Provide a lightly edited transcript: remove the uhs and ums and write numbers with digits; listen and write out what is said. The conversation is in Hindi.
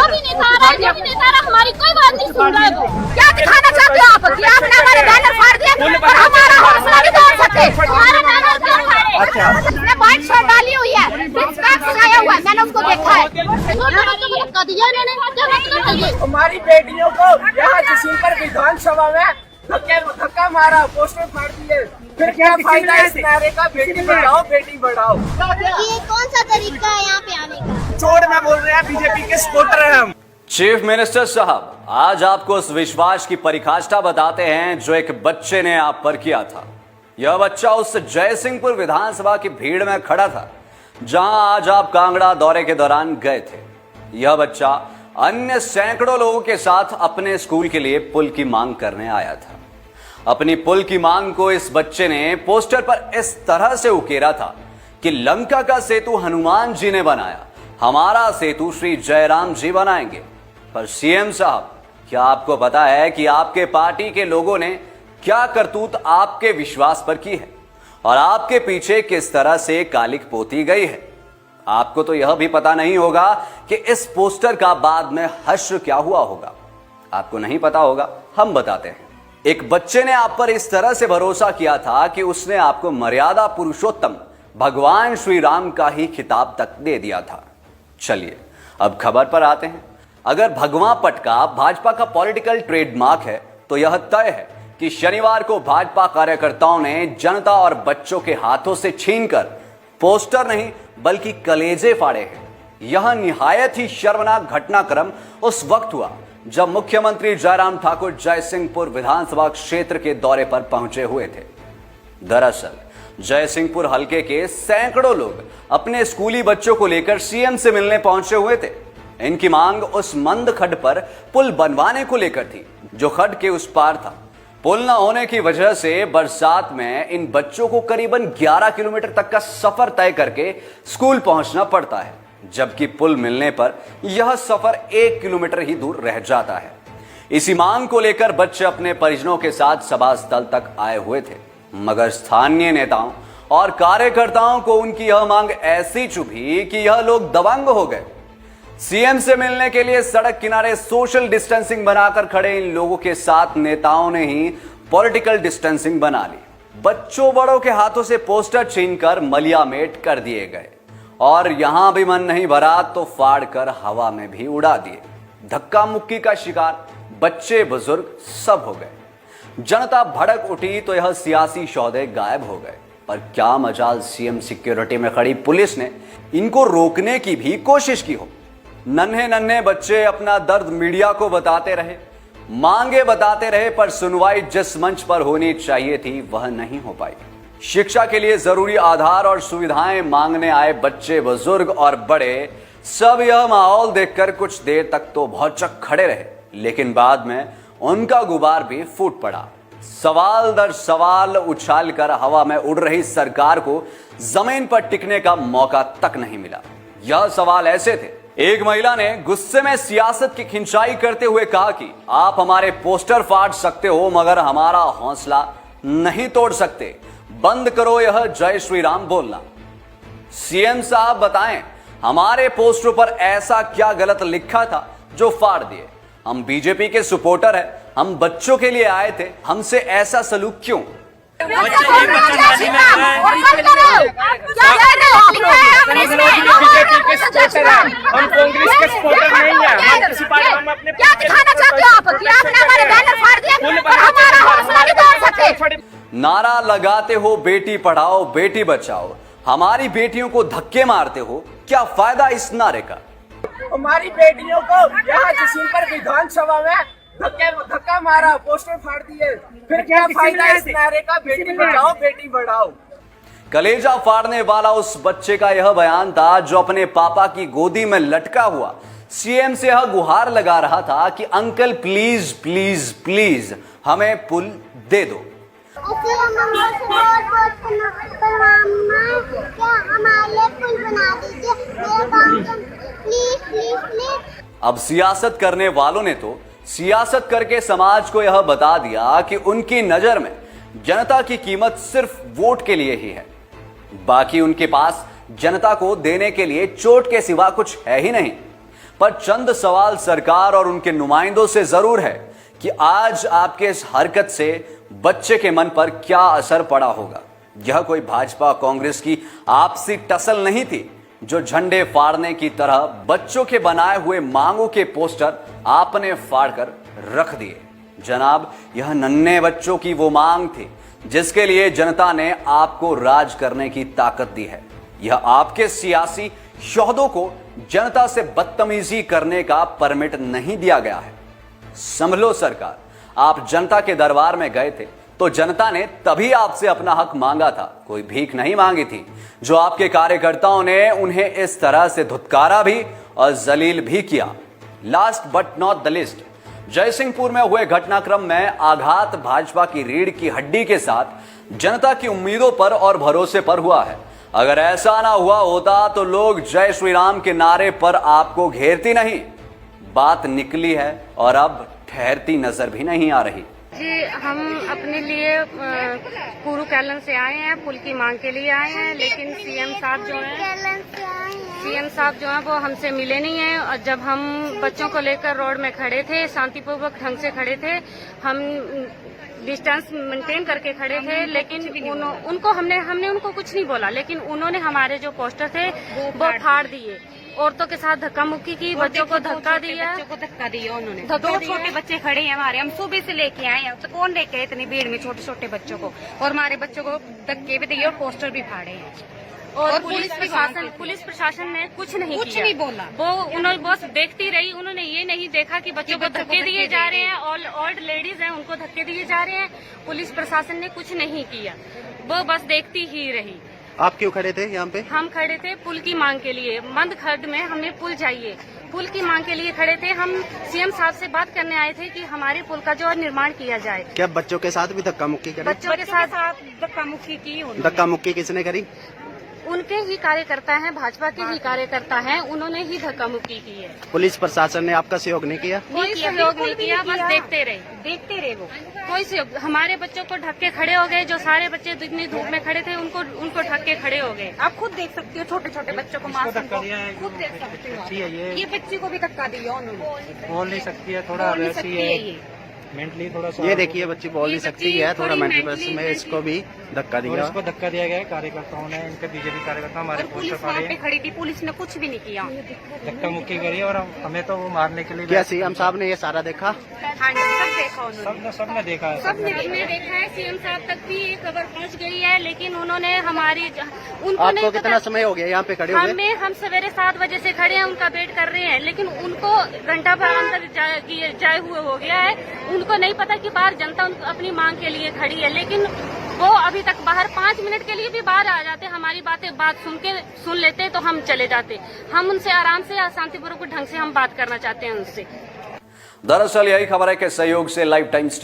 भी नेता आ रहा है, जो भी नेता आ रहा है, हमारी कोई बात नहीं सुन रहा है। वो क्या दिखाना चाहते हो आप कि आपने हमारे बैनर फाड़ दिया और हमारा हौसला नहीं तोड़ सकते? हमारा बैनर क्यों फाड़े? उसने व्हाइट शर्ट डाली हुई है, सिक्स पैक लगाया हुआ है, मैंने उसको देखा है। हमारी बेटियों को यहाँ जसीमपुर विधानसभा में धक्का मारा, पोस्टर फाड़ दिए, फिर क्या फायदा इस नारे का, बेटी बचाओ बेटी बढ़ाओ? ये कौन सा तरीका है यहाँ पे आने का? चोर में बोल रहे हैं, बीजेपी के सपोर्टर हैं हम। चीफ मिनिस्टर साहब, आज आपको उस विश्वास की परिकाष्ठा बताते हैं जो एक बच्चे ने आप पर किया था। यह बच्चा उस जयसिंहपुर विधानसभा की भीड़ में खड़ा था जहां आज आप कांगड़ा दौरे के दौरान गए थे। यह बच्चा अन्य सैकड़ों लोगों के साथ अपने स्कूल के लिए पुल की मांग करने आया था। अपनी पुल की मांग को इस बच्चे ने पोस्टर पर इस तरह से उकेरा था कि लंका का सेतु हनुमान जी ने बनाया, हमारा सेतु श्री जयराम जी बनाएंगे। पर सीएम साहब, क्या आपको पता है कि आपके पार्टी के लोगों ने क्या करतूत आपके विश्वास पर की है और आपके पीछे किस तरह से कालिक पोती गई है? आपको तो यह भी पता नहीं होगा कि इस पोस्टर का बाद में हश्र क्या हुआ होगा। आपको नहीं पता होगा, हम बताते हैं। एक बच्चे ने आप पर इस तरह से भरोसा किया था कि उसने आपको मर्यादा पुरुषोत्तम भगवान श्री राम का ही खिताब तक दे दिया था। चलिए अब खबर पर आते हैं। अगर भगवा पटका भाजपा का पॉलिटिकल ट्रेडमार्क है तो यह तय है कि शनिवार को भाजपा कार्यकर्ताओं ने जनता और बच्चों के हाथों से छीनकर पोस्टर नहीं बल्कि कलेजे फाड़े हैं। यह निहायत ही शर्मनाक घटनाक्रम उस वक्त हुआ जब मुख्यमंत्री जयराम ठाकुर जयसिंहपुर विधानसभा क्षेत्र के दौरे पर पहुंचे हुए थे। दरअसल जयसिंहपुर हलके के सैकड़ों लोग अपने स्कूली बच्चों को लेकर सीएम से मिलने पहुंचे हुए थे। इनकी मांग उस मंद खड्ड पर पुल बनवाने को लेकर थी जो खड्ड के उस पार था। पुल न होने की वजह से बरसात में इन बच्चों को करीबन 11 किलोमीटर तक का सफर तय करके स्कूल पहुंचना पड़ता है, जबकि पुल मिलने पर यह सफर 1 किलोमीटर ही दूर रह जाता है। इसी मांग को लेकर बच्चे अपने परिजनों के साथ सभा स्थल तक आए हुए थे, मगर स्थानीय नेताओं और कार्यकर्ताओं को उनकी यह मांग ऐसी चुभी कि यह लोग दबंग हो गए। सीएम से मिलने के लिए सड़क किनारे सोशल डिस्टेंसिंग बनाकर खड़े इन लोगों के साथ नेताओं ने ही पॉलिटिकल डिस्टेंसिंग बना ली। बच्चों बड़ों के हाथों से पोस्टर छीनकर मलियामेट कर दिए गए और यहां भी मन नहीं भरा तो फाड़ कर हवा में भी उड़ा दिए। धक्का मुक्की का शिकार बच्चे बुजुर्ग सब हो गए। जनता भड़क उठी तो यह सियासी सौदे गायब हो गए। पर क्या मजाल सीएम सिक्योरिटी में खड़ी पुलिस ने इनको रोकने की भी कोशिश की हो। नन्हे नन्हे बच्चे अपना दर्द मीडिया को बताते रहे, मांगे बताते रहे, पर सुनवाई जिस मंच पर होनी चाहिए थी वह नहीं हो पाई। शिक्षा के लिए जरूरी आधार और सुविधाएं मांगने आए बच्चे बुजुर्ग और बड़े सब यह माहौल देखकर कुछ देर तक तो भौचक खड़े रहे, लेकिन बाद में उनका गुबार भी फूट पड़ा। सवाल दर सवाल उछालकर हवा में उड़ रही सरकार को जमीन पर टिकने का मौका तक नहीं मिला। यह सवाल ऐसे थे। एक महिला ने गुस्से में सियासत की खिंचाई करते हुए कहा कि आप हमारे पोस्टर फाड़ सकते हो मगर हमारा हौसला नहीं तोड़ सकते। बंद करो यह जय श्री राम बोलना। सीएम साहब बताएं, हमारे पोस्टर पर ऐसा क्या गलत लिखा था जो फाड़ दिए? हम बीजेपी के सपोर्टर हैं, हम बच्चों के लिए आए थे, हमसे ऐसा सलूक क्यों? हम कांग्रेस के सपोर्टर नहीं हैं, हम किसी पार्टी हम अपने क्या दिखाना चाहते हो आप कि आपने हमारे बैनर फाड़ दिए और हमारा हौसला नहीं तोड़ सकते? नारा लगाते हो बेटी पढ़ाओ बेटी बचाओ, हमारी बेटियों को धक्के मारते हो, क्या फायदा इस नारे का? हमारी बेटियों को यहाँ जसीमपुर विधानसभा में धक्का मारा, पोस्टर फाड़ दिए, फिर क्या फायदा इस नारे का, बेटी बचाओ बेटी बढ़ाओ? कलेजा फाड़ने वाला उस बच्चे का यह बयान था जो अपने पापा की गोदी में लटका हुआ सीएम से यह गुहार लगा रहा था कि अंकल प्लीज प्लीज प्लीज हमें पुल दे दो। अब सियासत करने वालों ने तो सियासत करके समाज को यह बता दिया कि उनकी नजर में जनता की कीमत सिर्फ वोट के लिए ही है, बाकी उनके पास जनता को देने के लिए चोट के सिवा कुछ है ही नहीं। पर चंद सवाल सरकार और उनके नुमाइंदों से जरूर है कि आज आपके इस हरकत से बच्चे के मन पर क्या असर पड़ा होगा। यह कोई भाजपा कांग्रेस की आपसी टसल नहीं थी जो झंडे फाड़ने की तरह बच्चों के बनाए हुए मांगों के पोस्टर आपने फाड़कर रख दिए। जनाब, यह नन्हे बच्चों की वो मांग थी जिसके लिए जनता ने आपको राज करने की ताकत दी है। यह आपके सियासी शोहदों को जनता से बदतमीजी करने का परमिट नहीं दिया गया है। संभलो सरकार, आप जनता के दरबार में गए थे तो जनता ने तभी आपसे अपना हक मांगा था, कोई भीख नहीं मांगी थी। जो आपके कार्यकर्ताओं ने उन्हें इस तरह से धुतकारा भी और जलील भी किया। Last but not the list, Jaisinghpur में हुए घटनाक्रम में आघात भाजपा की रीढ़ की हड्डी के साथ जनता की उम्मीदों पर और भरोसे पर हुआ है। अगर ऐसा ना हुआ होता तो लोग जय श्री राम के नारे पर आपको घेरती नहीं। बात निकली है और अब ठहरती नजर भी नहीं आ रही। जी, हम अपने लिए पूरू कैलन से आए हैं, पुल की मांग के लिए आए हैं, लेकिन सीएम साहब जो हैं वो हमसे मिले नहीं हैं। और जब हम बच्चों को लेकर रोड में खड़े थे, शांतिपूर्वक ढंग से खड़े थे, हम डिस्टेंस मेंटेन करके खड़े थे, लेकिन उनको हमने उनको कुछ नहीं बोला, लेकिन उन्होंने हमारे जो पोस्टर थे वो फाड़ दिए। औरतों के साथ धक्का मुक्की की, बच्चों को धक्का दिया, उन्होंने। दो छोटे बच्चे खड़े हैं हमारे, हम सुबह से लेके आए हैं, तो कौन लेके आए इतनी भीड़ में छोटे छोटे बच्चों को, और हमारे बच्चों को धक्के भी दिए और पोस्टर भी फाड़े हैं। और पुलिस प्रशासन ने कुछ नहीं बोला। वो उन्होंने बस देखती रही। उन्होंने ये नहीं देखा कि बच्चों को धक्के दिए जा रहे हैं, ओल्ड लेडीज हैं उनको धक्के दिए जा रहे हैं। पुलिस प्रशासन ने कुछ नहीं किया, वो बस देखती ही रही। आप क्यों खड़े थे यहाँ पे? हम खड़े थे पुल की मांग के लिए। मंद खड्ड में हमें पुल चाहिए, पुल की मांग के लिए खड़े थे। हम सीएम साहब से बात करने आए थे कि हमारे पुल का जो निर्माण किया जाए। क्या बच्चों के साथ भी धक्का मुक्की करी? बच्चों के साथ धक्का मुक्की की। धक्का मुक्की किसने करी? उनके ही कार्यकर्ता हैं, भाजपा के ही कार्यकर्ता हैं, उन्होंने ही धक्का मुक्की की है। पुलिस प्रशासन ने आपका सहयोग नहीं किया? कोई सहयोग नहीं किया, बस देखते रहे वो। कोई सहयोग, हमारे बच्चों को ढक खड़े हो गए। जो सारे बच्चे इतनी धूप में खड़े थे उनको ढक के खड़े हो गए। आप खुद देख सकती हो, छोटे छोटे बच्चों को खुद देख सकती हो। ये बच्चे को भी धक्का दिया उन्होंने। बोल नहीं सकती है, थोड़ा वैसी है मेंटली थोड़ा सा। ये देखिए, बच्ची बोल नहीं सकती है, थोड़ा मेंटल में इसको भी धक्का दिया। इसको धक्का दिया गया कार्यकर्ताओं ने, इनके बीजेपी कार्यकर्ता हमारे पोस्टर फाड़े। खड़ी थी, पुलिस ने कुछ भी नहीं किया, धक्का मुक्की करी और हमें तो वो मारने के लिए। क्या सीएम साहब ने ये सारा देखा? हाँ जी, सब देखा उन्होंने। सबने देखा है, सबने देखा है। सीएम साहब तक भी ये खबर पहुंच गई है, लेकिन उन्होंने उनको आपको कितना समय हो गया यहाँ पे खड़े हुए? हम सवेरे 7 बजे से खड़े हैं, उनका वेट कर रहे हैं, लेकिन उनको घंटा भर अंदर जाए हुए हो गया है। उनको नहीं पता कि बाहर जनता अपनी मांग के लिए खड़ी है, लेकिन वो अभी तक बाहर 5 मिनट के लिए भी बाहर आ जाते, हमारी बात सुन लेते तो हम चले जाते। हम उनसे आराम से शांतिपूर्वक ढंग से हम बात करना चाहते हैं उनसे। दरअसल यही खबर है कि सहयोग से लाइव टाइम्स